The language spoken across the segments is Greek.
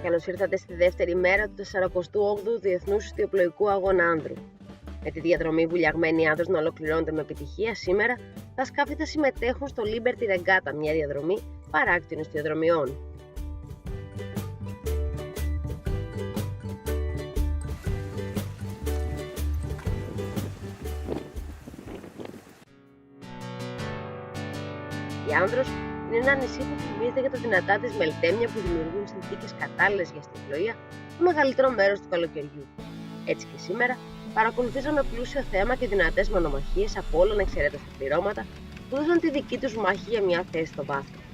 καλώς ήρθατε στη δεύτερη μέρα του 48ου Διεθνούς Ιστιοπλοϊκού Αγώνα Άνδρου. Με τη διαδρομή Βουλιαγμένη Άνδρος να ολοκληρώνεται με επιτυχία, σήμερα τα σκάφη θα συμμετέχουν στο Liberty Regatta, μια διαδρομή παράκτιων ιστιοδρομιών. Η Άνδρος είναι ένα νησί που φημίζεται για τα δυνατά της μελτέμια που δημιουργούν συνθήκες κατάλληλες για αστιπλοεία το μεγαλύτερο μέρος του καλοκαιριού. Έτσι και σήμερα παρακολουθήσαμε πλούσιο θέμα και δυνατές μονομαχίες από όλα ανεξαιρέτως τα πληρώματα που δώσαν τη δική τους μάχη για μια θέση στο βάθρο.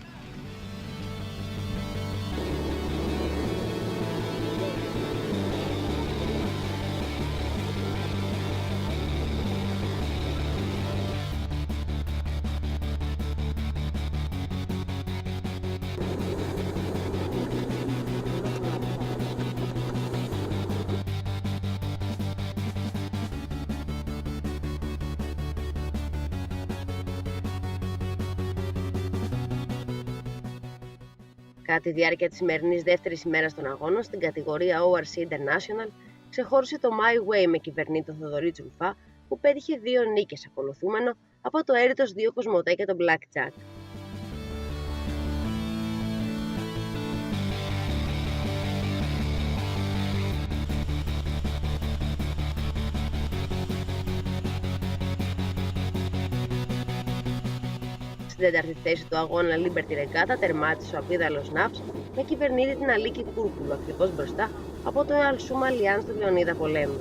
Κατά τη διάρκεια της σημερινής δεύτερης ημέρας των αγώνων, στην κατηγορία ORC International, ξεχώρισε το My Way με κυβερνήτη τον Θοδωρή Τζουλφά, που πέτυχε 2 νίκες, ακολουθούμενο από το Έρητος 2 Κοσμοτέ και τον Black Jack. Στην τέταρτη θέση του αγώνα Liberty Regatta τερμάτισε ο Απίδαλος Ναύς με κυβερνήτη την Αλίκη Κούρκουλου, ακριβώς μπροστά από το Αλσούμα Αλιάνς του Λεωνίδα Πολέμου.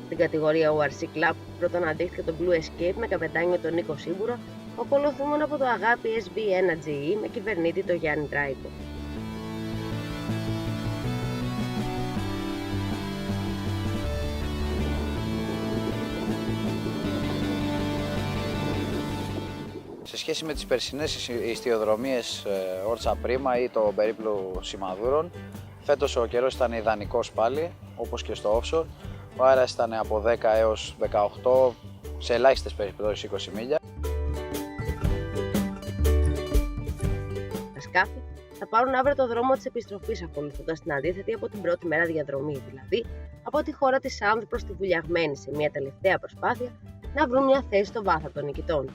Στην κατηγορία ORC Club πρώτον αντέχθηκε το Blue Escape με καπετάνιο τον Νίκο Σίμπουρο, ακολουθούμενο από το Αγάπη SB1GE με κυβερνήτη το Γιάννη Τράικο. Σε σχέση με τις περσινές ιστιοδρομίες Όρτσα Πρίμα ή το περίπλου Σημαδούρων, φέτος ο καιρός ήταν ιδανικός πάλι, όπως και στο offshore. Ο αέρας ήταν από 10 έως 18, σε ελάχιστες περιπτώσεις 20 μίλια. Τα σκάφη θα πάρουν αύριο το δρόμο της επιστροφής, ακολουθώντας την αντίθετη από την πρώτη μέρα διαδρομή, δηλαδή από τη χώρα της Άνδρου προς τη Βουλιαγμένη, σε μια τελευταία προσπάθεια να βρουν μια θέση στο βάθρο των νικητών.